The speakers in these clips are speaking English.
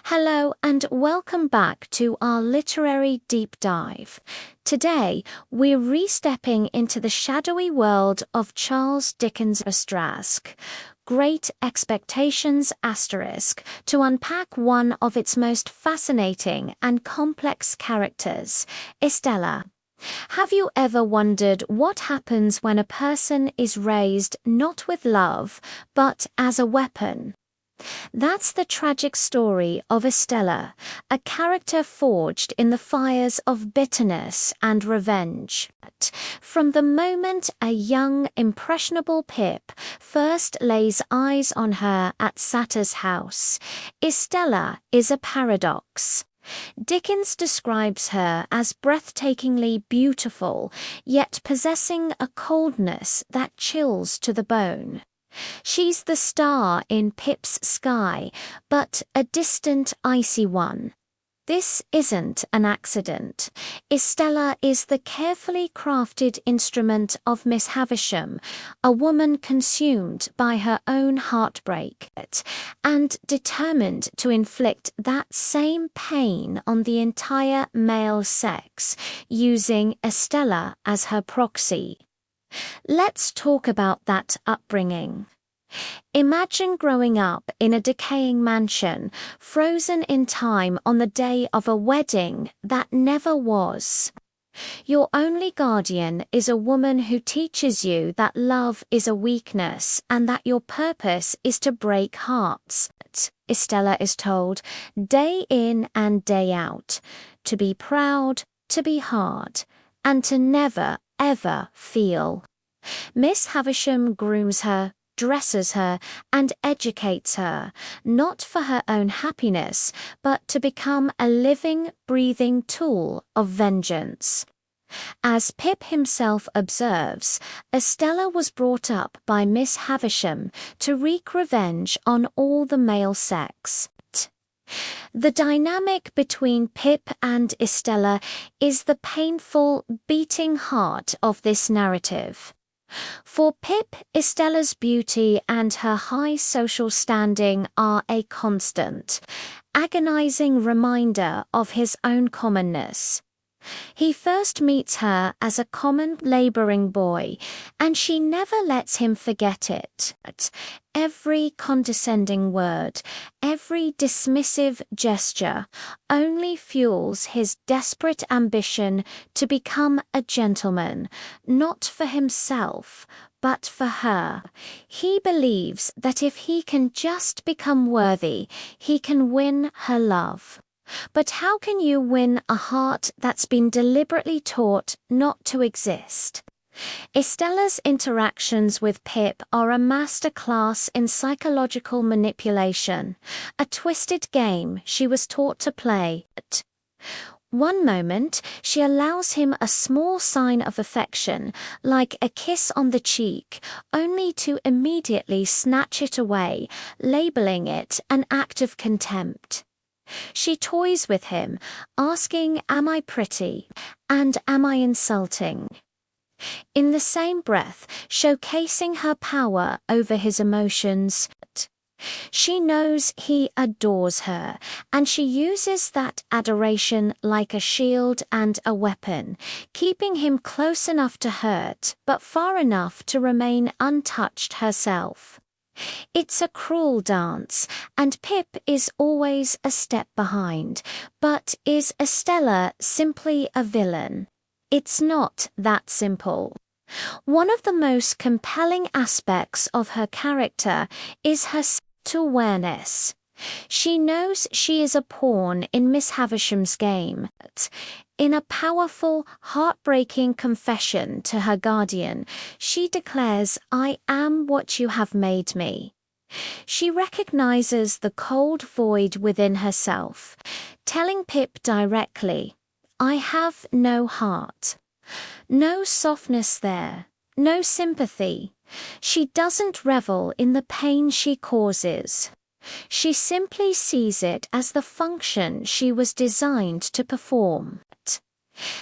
Hello and welcome back to our literary deep dive. Today, we're re-stepping into the shadowy world of Charles Dickens' Great Expectations to unpack one of its most fascinating and complex characters, Estella. Have you ever wondered what happens when a person is raised not with love, but as a weapon? That's the tragic story of Estella, a character forged in the fires of bitterness and revenge. From the moment a young, impressionable Pip first lays eyes on her at Satter's house, Estella is a paradox. Dickens describes her as breathtakingly beautiful, yet possessing a coldness that chills to the bone. She's the star in Pip's sky, but a distant, icy one. This isn't an accident. Estella is the carefully crafted instrument of Miss Havisham, a woman consumed by her own heartbreak, and determined to inflict that same pain on the entire male sex, using Estella as her proxy. Let's talk about that upbringing. Imagine growing up in a decaying mansion, frozen in time on the day of a wedding that never was. Your only guardian is a woman who teaches you that love is a weakness and that your purpose is to break hearts. Estella is told, day in and day out, to be proud, to be hard, and to never, ever feel. Miss Havisham grooms her, dresses her, and educates her, not for her own happiness, but to become a living, breathing tool of vengeance. As Pip himself observes, Estella was brought up by Miss Havisham to wreak revenge on all the male sex. The dynamic between Pip and Estella is the painful, beating heart of this narrative. For Pip, Estella's beauty and her high social standing are a constant, agonizing reminder of his own commonness. He first meets her as a common laboring boy, and she never lets him forget it. Every condescending word, every dismissive gesture only fuels his desperate ambition to become a gentleman, not for himself, but for her. He believes that if he can just become worthy, he can win her love. But how can you win a heart that's been deliberately taught not to exist? Estella's interactions with Pip are a masterclass in psychological manipulation, a twisted game she was taught to play. One moment, she allows him a small sign of affection, like a kiss on the cheek, only to immediately snatch it away, labeling it an act of contempt. She toys with him, asking, "Am I pretty?" and "Am I insulting?" In the same breath, showcasing her power over his emotions. She knows he adores her, and she uses that adoration like a shield and a weapon, keeping him close enough to hurt, but far enough to remain untouched herself. It's a cruel dance, and Pip is always a step behind. But is Estella simply a villain? It's not that simple. One of the most compelling aspects of her character is her self-awareness. She knows she is a pawn in Miss Havisham's game. In a powerful, heartbreaking confession to her guardian, she declares, "I am what you have made me." She recognizes the cold void within herself, telling Pip directly, "I have no heart." No softness there, no sympathy. She doesn't revel in the pain she causes. She simply sees it as the function she was designed to perform.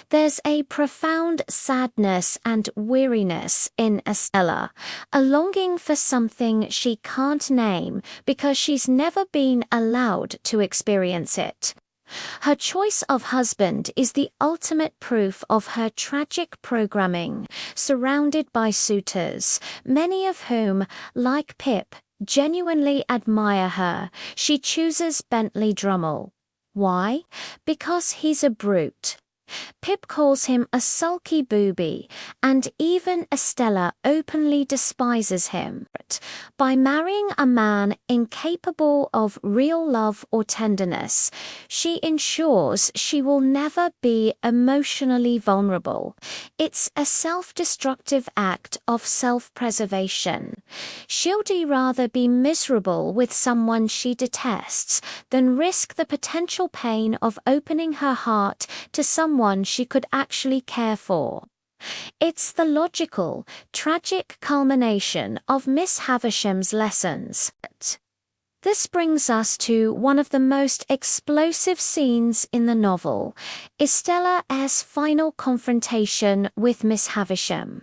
There's a profound sadness and weariness in Estella, a longing for something she can't name because she's never been allowed to experience it. Her choice of husband is the ultimate proof of her tragic programming, surrounded by suitors, many of whom, like Pip, genuinely admire her. She chooses Bentley Drummle. Why? Because he's a brute. Pip calls him a sulky booby, and even Estella openly despises him. By marrying a man incapable of real love or tenderness, she ensures she will never be emotionally vulnerable. It's a self-destructive act of self-preservation. She'd rather be miserable with someone she detests than risk the potential pain of opening her heart to someone she could actually care for. It's the logical, tragic culmination of Miss Havisham's lessons. This brings us to one of the most explosive scenes in the novel, Estella's final confrontation with Miss Havisham.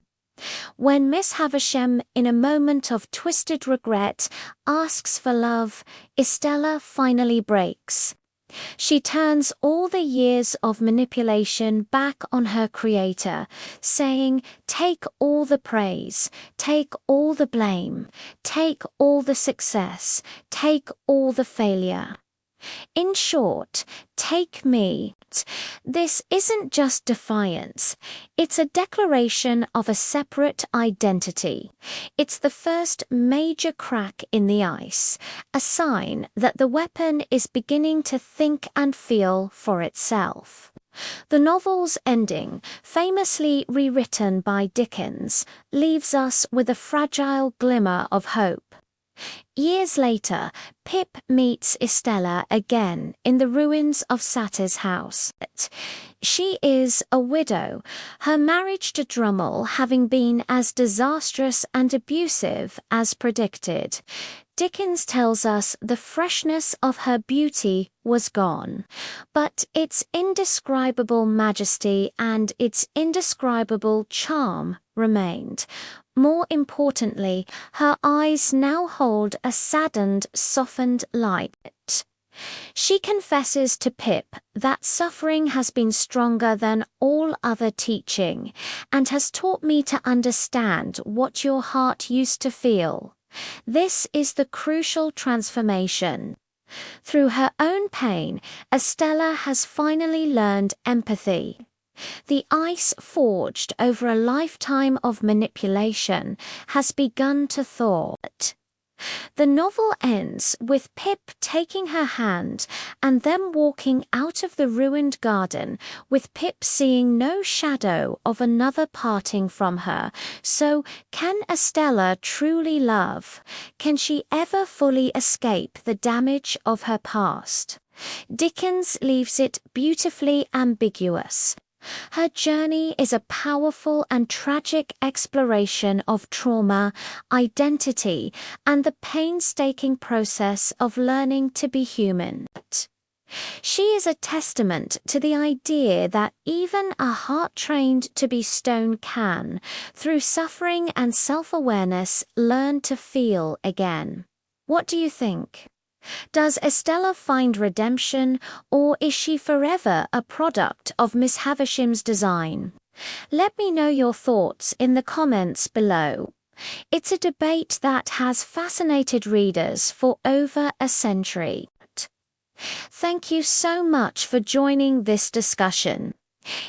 When Miss Havisham, in a moment of twisted regret, asks for love, Estella finally breaks. She turns all the years of manipulation back on her creator, saying, "Take all the praise, take all the blame, take all the success, take all the failure. In short, take me." This isn't just defiance, it's a declaration of a separate identity. It's the first major crack in the ice, a sign that the weapon is beginning to think and feel for itself. The novel's ending, famously rewritten by Dickens, leaves us with a fragile glimmer of hope. Years later, Pip meets Estella again in the ruins of Satyr's house. She is a widow, her marriage to Drummle having been as disastrous and abusive as predicted. Dickens tells us the freshness of her beauty was gone, but its indescribable majesty and its indescribable charm remained. More importantly, her eyes now hold a saddened, softened light. She confesses to Pip that suffering has been stronger than all other teaching and has taught me to understand what your heart used to feel. This is the crucial transformation. Through her own pain, Estella has finally learned empathy. The ice forged over a lifetime of manipulation has begun to thaw. The novel ends with Pip taking her hand and them walking out of the ruined garden, with Pip seeing no shadow of another parting from her. So, can Estella truly love? Can she ever fully escape the damage of her past? Dickens leaves it beautifully ambiguous. Her journey is a powerful and tragic exploration of trauma, identity, and the painstaking process of learning to be human. She is a testament to the idea that even a heart trained to be stone can, through suffering and self-awareness, learn to feel again. What do you think? Does Estella find redemption, or is she forever a product of Miss Havisham's design? Let me know your thoughts in the comments below. It's a debate that has fascinated readers for over a century. Thank you so much for joining this discussion.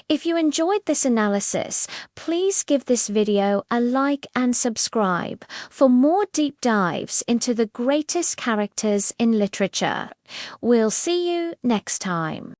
If you enjoyed this analysis, please give this video a like and subscribe for more deep dives into the greatest characters in literature. We'll see you next time.